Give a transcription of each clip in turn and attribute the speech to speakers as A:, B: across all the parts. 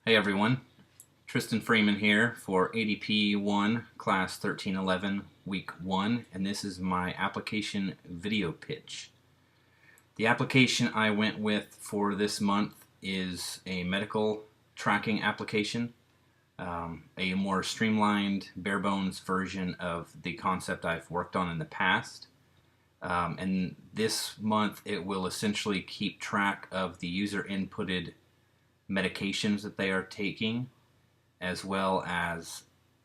A: Hey everyone, Tristan Freeman here for ADP1 Class 1311 Week 1, and this is my application video pitch. The application I went with for this month is a medical tracking application, a more streamlined, bare bones version of the concept I've worked on in the past. And this month it will essentially keep track of the user inputted medications that they are taking, as well as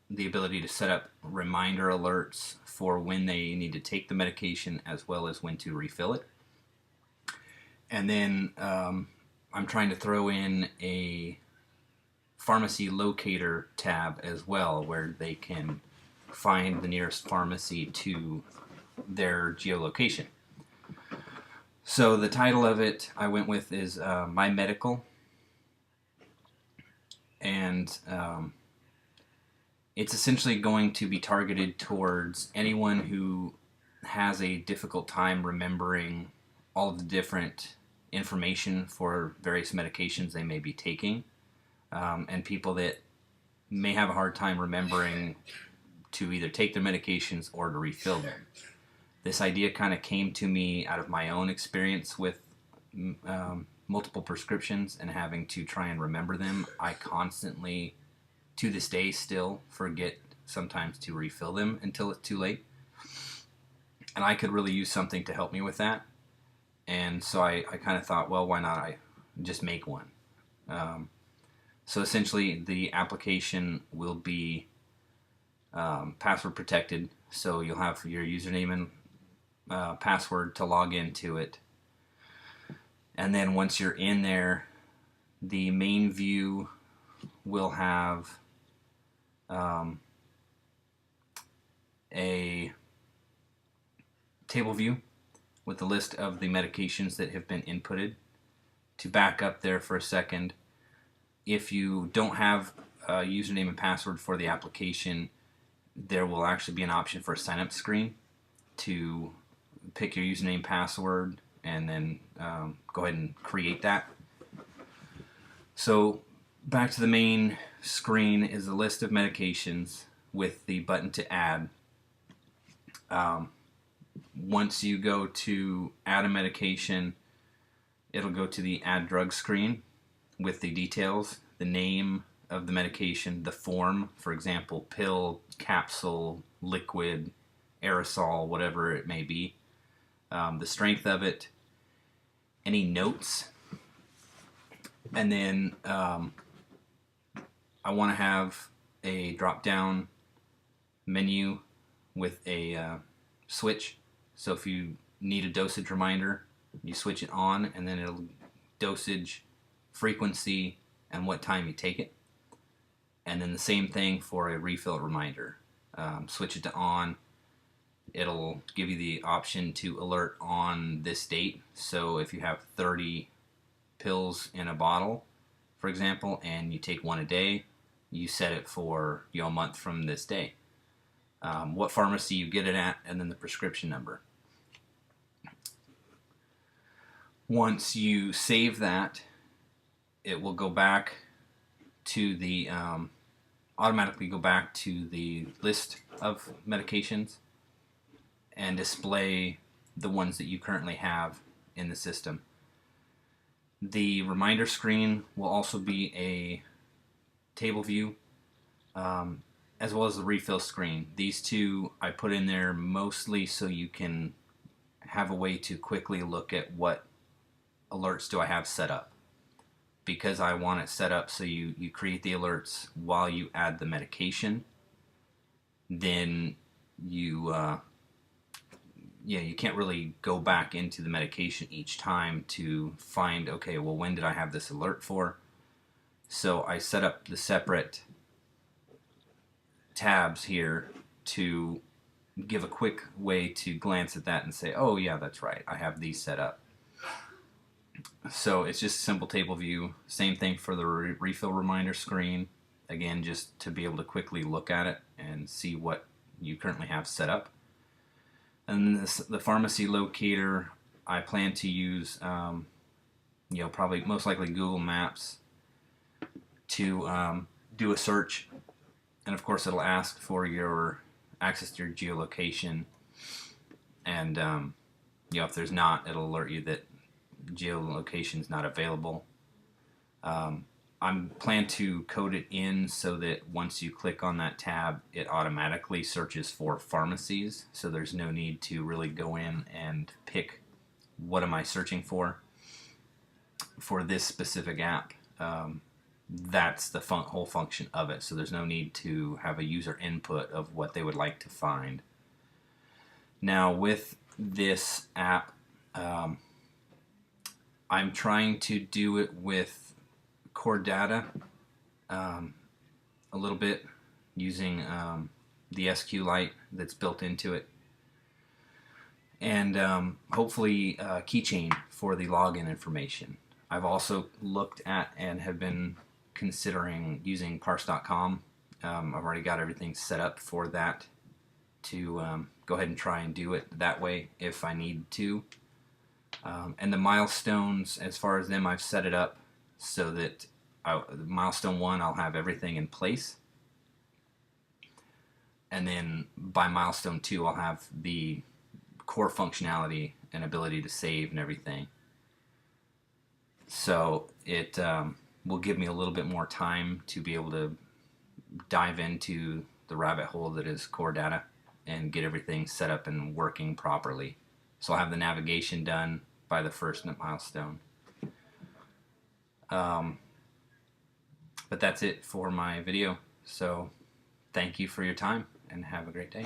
A: the ability to set up reminder alerts for when they need to take the medication, as well as when to refill it. And then I'm trying to throw in a pharmacy locator tab as well, where they can find the nearest pharmacy to their geolocation. So the title of it I went with is My Medical. And it's essentially going to be targeted towards anyone who has a difficult time remembering all of the different information for various medications they may be taking, and people that may have a hard time remembering to either take their medications or to refill them. This idea kind of came to me out of my own experience with multiple prescriptions and having to try and remember them. I constantly, to this day, still forget sometimes to refill them until it's too late. And I could really use something to help me with that. And so I kind of thought, well, why not I just make one? So essentially the application will be password protected. So you'll have your username and password to log into it. And then once you're in there, the main view will have a table view with the list of the medications that have been inputted. To back up there for a second, if you don't have a username and password for the application, there will actually be an option for a sign-up screen to pick your username, password, and then go ahead and create that. So back to the main screen is a list of medications with the button to add. Once you go to add a medication, it'll go to the add drug screen with the details, the name of the medication, the form, for example, pill, capsule, liquid, aerosol, whatever it may be, the strength of it, any notes, and then I want to have a drop-down menu with a switch. So if you need a dosage reminder, you switch it on, and then it'll dosage, frequency, and what time you take it. And then the same thing for a refill reminder. Switch it to on. It'll give you the option to alert on this date. So if you have 30 pills in a bottle, for example, and you take one a day, you set it for a month from this day. What pharmacy you get it at, and then the prescription number. Once you save that, it will go back to the automatically go back to the list of medications and display the ones that you currently have in the system. The reminder screen will also be a table view, as well as the refill screen. These two I put in there mostly so you can have a way to quickly look at what alerts do I have set up, because I want it set up so you create the alerts while you add the medication. Then you can't really go back into the medication each time to find, okay, well, when did I have this alert for? So I set up the separate tabs here to give a quick way to glance at that and say, oh yeah, that's right, I have these set up. So it's just a simple table view. Same thing for the refill reminder screen. Again, just to be able to quickly look at it and see what you currently have set up. And the pharmacy locator, I plan to use, probably most likely Google Maps to do a search, and of course it'll ask for your access to your geolocation, and you know, if there's not, it'll alert you that geolocation is not available. I'm plan to code it in so that once you click on that tab, it automatically searches for pharmacies, so there's no need to really go in and pick what am I searching for this specific app. That's the whole function of it, so there's no need to have a user input of what they would like to find. Now with this app, I'm trying to do it with core data a little bit, using the SQLite that's built into it, and hopefully keychain for the login information. I've also looked at and have been considering using parse.com. I've already got everything set up for that to go ahead and try and do it that way if I need to. And the milestones, as far as them, I've set it up so that milestone 1, I'll have everything in place, and then by milestone 2, I'll have the core functionality and ability to save and everything. So it will give me a little bit more time to be able to dive into the rabbit hole that is core data and get everything set up and working properly. So I'll have the navigation done by the first milestone. But that's it for my video. So thank you for your time and have a great day.